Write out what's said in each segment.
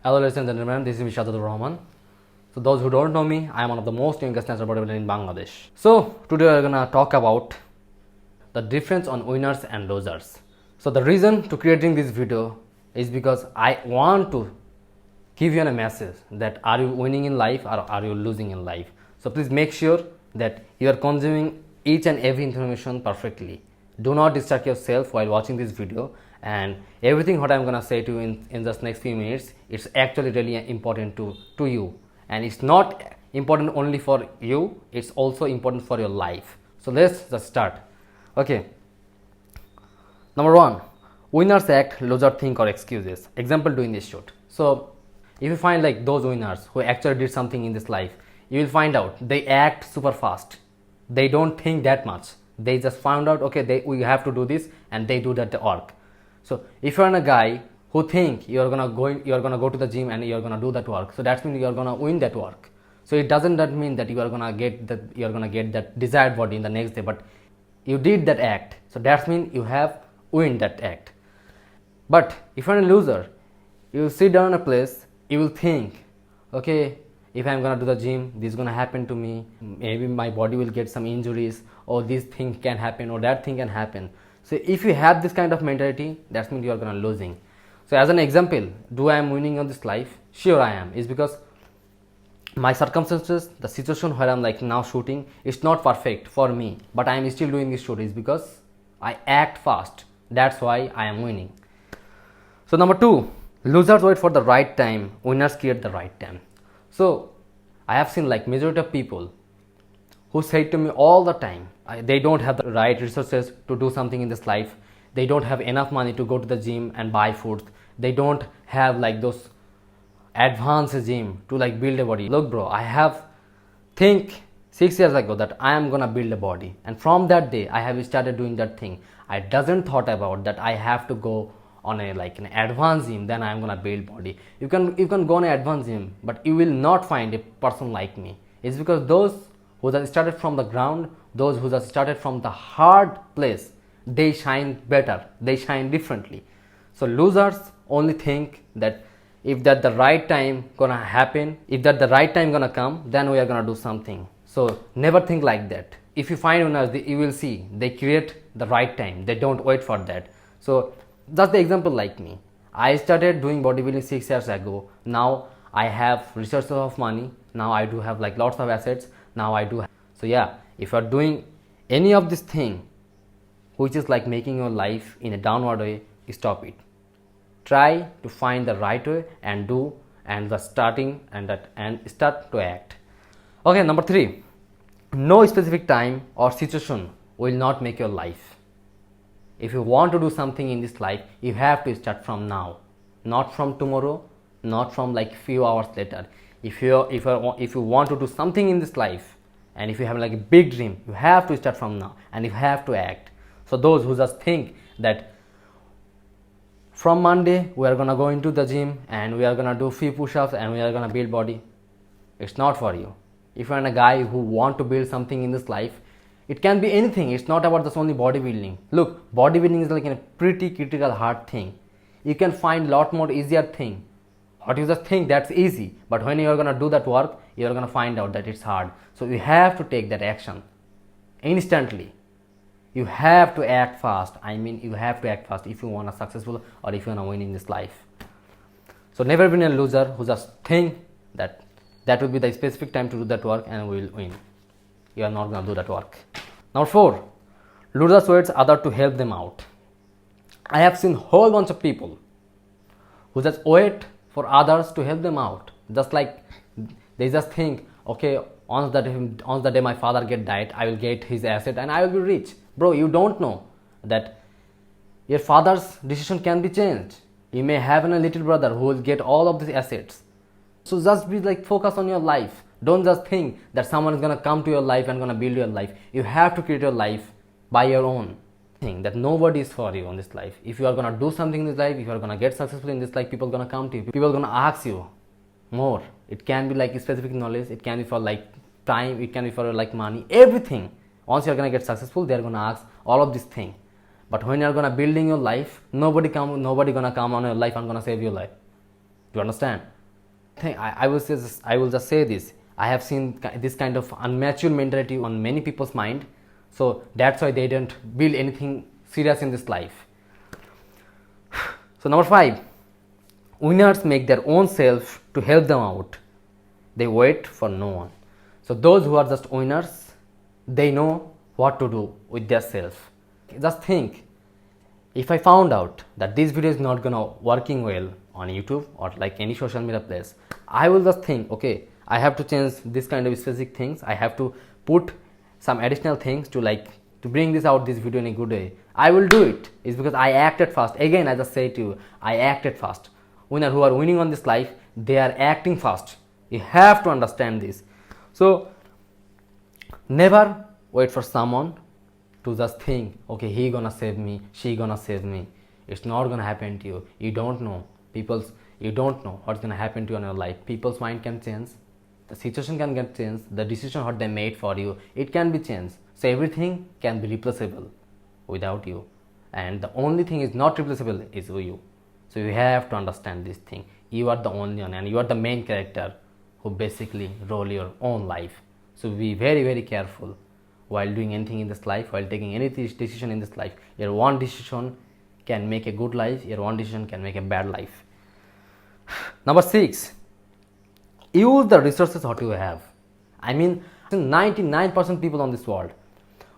Hello ladies and gentlemen, this is Mishadadur Rahman. So those who don't know me, I am one of the most youngest natural bodybuilder in Bangladesh. So today we are gonna talk about the difference on winners and losers. So the reason to creating this video is because I want to give you a message that are you winning in life or are you losing in life. So please make sure that you are consuming each and every information perfectly. Do not distract yourself while watching this video, and everything what I'm gonna say to you in just next few minutes, it's actually really important to you, and it's not important only for you, it's also important for your life. So let's just start. Okay, number one, winners act, losers think or excuses. Example doing this shoot. So if you find like those winners who actually did something in this life, you will find out they act super fast. They don't think that much. They just found out, okay, we have to do this, and they do that work. So if you're a guy who think you're gonna go to the gym and you're gonna do that work, so that means you're gonna win that work. So it doesn't that mean that you're gonna get that desired body in the next day, but you did that act, so that means you have win that act. But if you're a loser, you sit down in a place, you will think, okay, if I'm gonna do the gym, this is gonna happen to me, maybe my body will get some injuries, or this thing can happen, or that thing can happen. So if you have this kind of mentality, that means you are gonna losing. So as an example, do I am winning on this life? Sure I am. It's because my circumstances, the situation where I'm like now shooting, it's not perfect for me, but I am still doing this shoot is because I act fast. That's why I am winning. So number two, losers wait for the right time, winners create the right time. So I have seen like majority of people who say to me all the time, they don't have the right resources to do something in this life. They don't have enough money to go to the gym and buy food. They don't have like those advanced gym to like build a body. Look bro, I have think 6 years ago that I am gonna build a body, and from that day I have started doing that thing. I doesn't thought about that I have to go on a like an advanced gym, then I am gonna build body. You can go on an advanced gym, but you will not find a person like me. It's because those who have started from the ground, those who have started from the hard place, they shine better, they shine differently. So losers only think that if that the right time gonna happen, if that the right time gonna come, then we are gonna do something. So never think like that. If you find winners, you will see they create the right time, they don't wait for that. So that's the example like me. I started doing bodybuilding 6 years ago. Now I have resources of money. Now I do have like lots of assets. Now I do have. So yeah, if you are doing any of this thing which is like making your life in a downward way, stop it. Try to find the right way and do, and the starting and start to act. Okay, number three, no specific time or situation will not make your life. If you want to do something in this life, you have to start from now, not from tomorrow, not from like few hours later. If you want to do something in this life, and if you have like a big dream, you have to start from now, and you have to act. So those who just think that from Monday we are gonna go into the gym and we are gonna do few push-ups and we are gonna build body, it's not for you. If you are a guy who want to build something in this life, it can be anything. It's not about just only bodybuilding. Look, bodybuilding is like a pretty critical hard thing. You can find lot more easier thing. What you just think that's easy, but when you are gonna do that work, you are gonna find out that it's hard. So you have to take that action instantly. You have to act fast. I mean, you have to act fast if you want to successful or if you want to win in this life. So never be a loser who just think that will be the specific time to do that work and we will win. You are not gonna do that work. Number four, losers wait others to help them out. I have seen whole bunch of people who just wait for others to help them out. Just like they just think, okay, on the day my father get died, I will get his asset and I will be rich. Bro, you don't know that your father's decision can be changed. You may have a little brother who will get all of these assets. So just be like focus on your life. Don't just think that someone is gonna come to your life and gonna build your life. You have to create your life by your own. Think that nobody is for you on this life. If you are gonna do something in this life, if you are gonna get successful in this life, people are gonna come to you. People are gonna ask you more. It can be like specific knowledge. It can be for like time. It can be for like money. Everything. Once you are gonna get successful, they are gonna ask all of this thing. But when you are gonna building your life, nobody gonna come on your life and gonna save your life. Do you understand? I will just say this. I have seen this kind of unmature mentality on many people's mind, so that's why they don't build anything serious in this life. So number 5, winners make their own self to help them out. They wait for no one. So those who are just winners, they know what to do with their self. Just think, if I found out that this video is not gonna working well on YouTube or like any social media place, I will just think, okay, I have to change this kind of specific things. I have to put some additional things to bring this video in a good way. I will do it. It's because I acted fast. Again, as I say to you, I acted fast. Winners who are winning on this life, they are acting fast. You have to understand this. So never wait for someone to just think, okay, he gonna save me, she gonna save me. It's not gonna happen to you. You don't know what's gonna happen to you in your life. People's mind can change, the situation can get changed, the decision what they made for you, it can be changed. So everything can be replaceable without you, and the only thing is not replaceable is you. So you have to understand this thing. You are the only one, and you are the main character who basically rule your own life. So be very, very careful while doing anything in this life, while taking any decision in this life. Your one decision can make a good life, your one decision can make a bad life. Number 6, use the resources what you have. I mean, 99% people on this world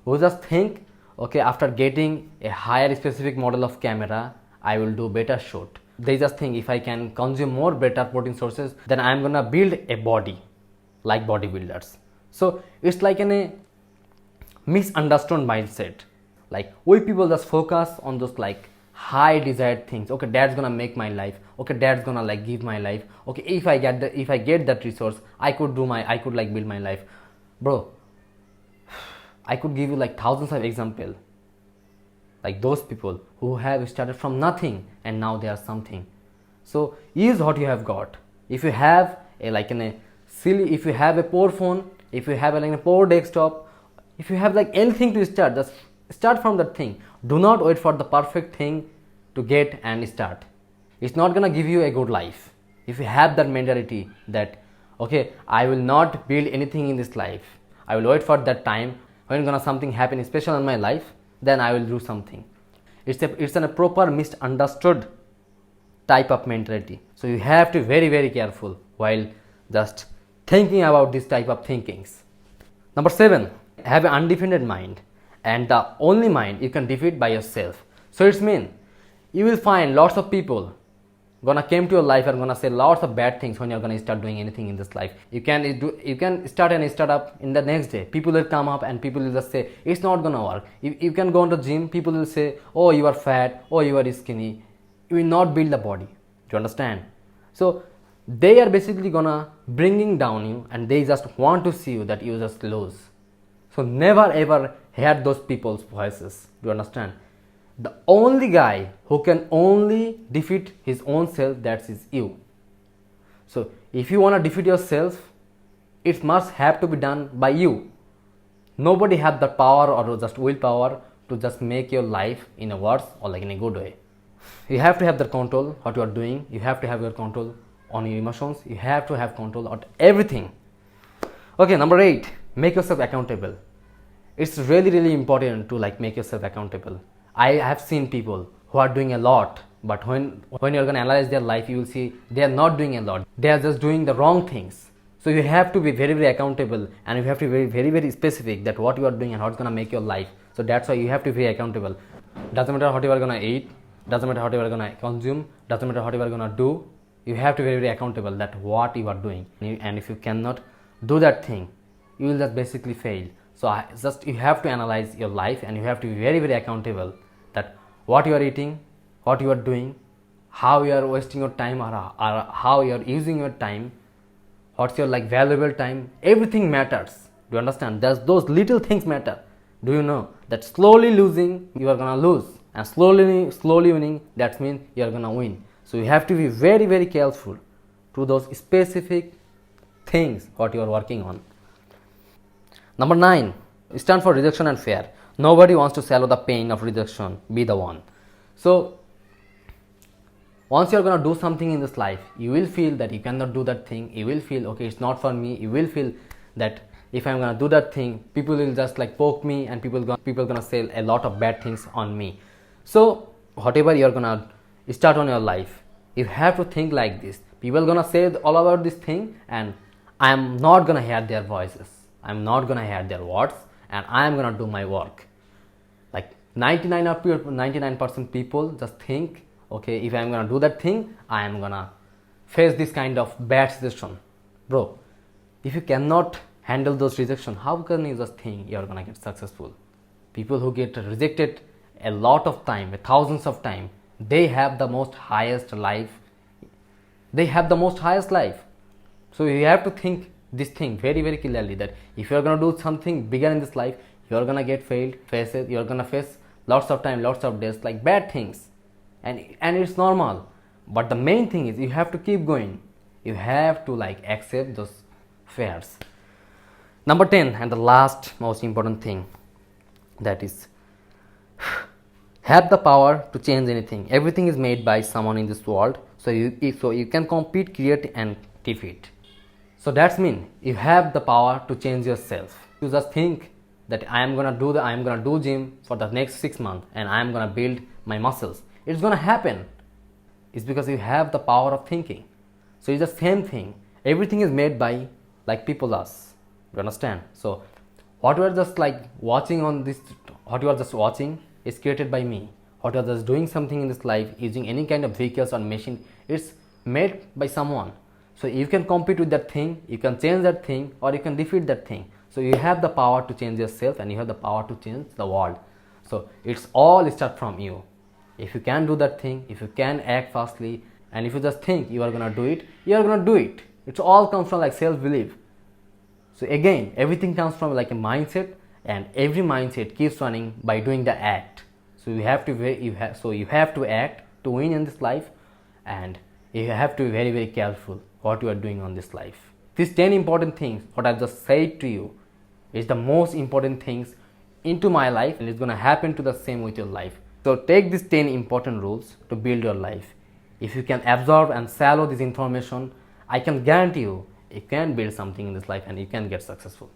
who just think, okay, after getting a higher specific model of camera, I will do better shoot. They just think, if I can consume more better protein sources, then I'm gonna build a body like bodybuilders. So it's like a misunderstood mindset. Like, we people just focus on those like high desired things. Okay, that's gonna make my life. Okay, that's gonna like give my life. Okay, if I get that resource, I could like build my life. Bro, I could give you like thousands of examples, like those people who have started from nothing and now they are something. So use what you have got. If you have if you have a poor phone, if you have a poor desktop, if you have like anything to start, just start from that thing. Do not wait for the perfect thing to get and start. It's not gonna give you a good life. If you have that mentality that, okay, I will not build anything in this life, I will wait for that time when something happen special in my life, then I will do something. It's a proper misunderstood type of mentality. So you have to be very, very careful while just thinking about this type of thinkings. Number 7, have an undefeated mind, and the only mind you can defeat by yourself. So it's mean you will find lots of people gonna come to your life and gonna say lots of bad things when you're gonna start doing anything in this life. You can start a startup in the next day. People will come up and people will just say it's not gonna work. You can go into the gym. People will say, oh, you are fat, oh, you are skinny. You will not build the body. Do you understand? So they are basically gonna bringing down you, and they just want to see you that you just lose. So never ever hear those people's voices. Do you understand? The only guy who can only defeat his own self, that is you. So if you want to defeat yourself, it must have to be done by you. Nobody has the power or just willpower to just make your life in a worse or like in a good way. You have to have the control what you are doing. You have to have your control on your emotions. You have to have control on everything. Okay, number 8, make yourself accountable. It's really, really important to like make yourself accountable. I have seen people who are doing a lot, but when you're going to analyze their life, you will see they are not doing a lot. They are just doing the wrong things. So you have to be very, very accountable, and you have to be very, very, very specific that what you are doing and how it's going to make your life. So that's why you have to be accountable. Doesn't matter what you are going to eat, doesn't matter what you are going to consume, doesn't matter what you are going to do. You have to be very, very accountable that what you are doing. And if you cannot do that thing, you will just basically fail. So you have to analyze your life, and you have to be very, very accountable that what you are eating, what you are doing, how you are wasting your time, or how you are using your time, what's your like valuable time. Everything matters. Do you understand? Those little things matter. Do you know that slowly losing, you are gonna lose, and slowly winning, that means you are gonna win. So you have to be very, very careful to those specific things what you are working on. Number 9, stand for rejection and fear. Nobody wants to swallow the pain of rejection. Be the one. So Once you're gonna do something in this life, you will feel that you cannot do that thing. You will feel, okay, it's not for me. You will feel that if I'm gonna do that thing, people will just like poke me, and people gonna say a lot of bad things on me. So whatever you're gonna start on your life, you have to think like this. People gonna say all about this thing, and I'm not gonna hear their voices. I'm not gonna hear their words, and I'm gonna do my work. Like 99% people just think, okay, if I'm gonna do that thing, I am gonna face this kind of bad situation. Bro, if you cannot handle those rejection, how can you just think you're gonna get successful? People who get rejected a lot of time, thousands of time, they have the most highest life. They have the most highest life. So you have to think this thing very, very clearly, that if you're gonna do something bigger in this life, you're gonna get failed, you're gonna face lots of time, lots of days, like bad things, and it's normal. But the main thing is you have to keep going. You have to like accept those fears. Number 10, and the last most important thing, that is, have the power to change anything. Everything is made by someone in this world, so you can compete, create, and defeat. So that's mean you have the power to change yourself. You just think that I am gonna do gym for the next 6 months, and I am gonna build my muscles. It's gonna happen. It's because you have the power of thinking. So it's the same thing. Everything is made by like people us. You understand? So what you are just like watching on this, what you are just watching is created by me. What you are just doing something in this life using any kind of vehicles or machine, it's made by someone. So you can compete with that thing, you can change that thing, or you can defeat that thing. So you have the power to change yourself, and you have the power to change the world. So it's all start from you. If you can do that thing, if you can act fastly, and if you just think you are gonna do it, you are gonna do it. It all comes from like self-belief. So again, everything comes from like a mindset, and every mindset keeps running by doing the act. So you have to act to win in this life, and you have to be very, very careful what you are doing on this life. These 10 important things, what I've just said to you, is the most important things into my life, and it's gonna happen to the same with your life. So take these 10 important rules to build your life. If you can absorb and swallow this information, I can guarantee you can build something in this life, and you can get successful.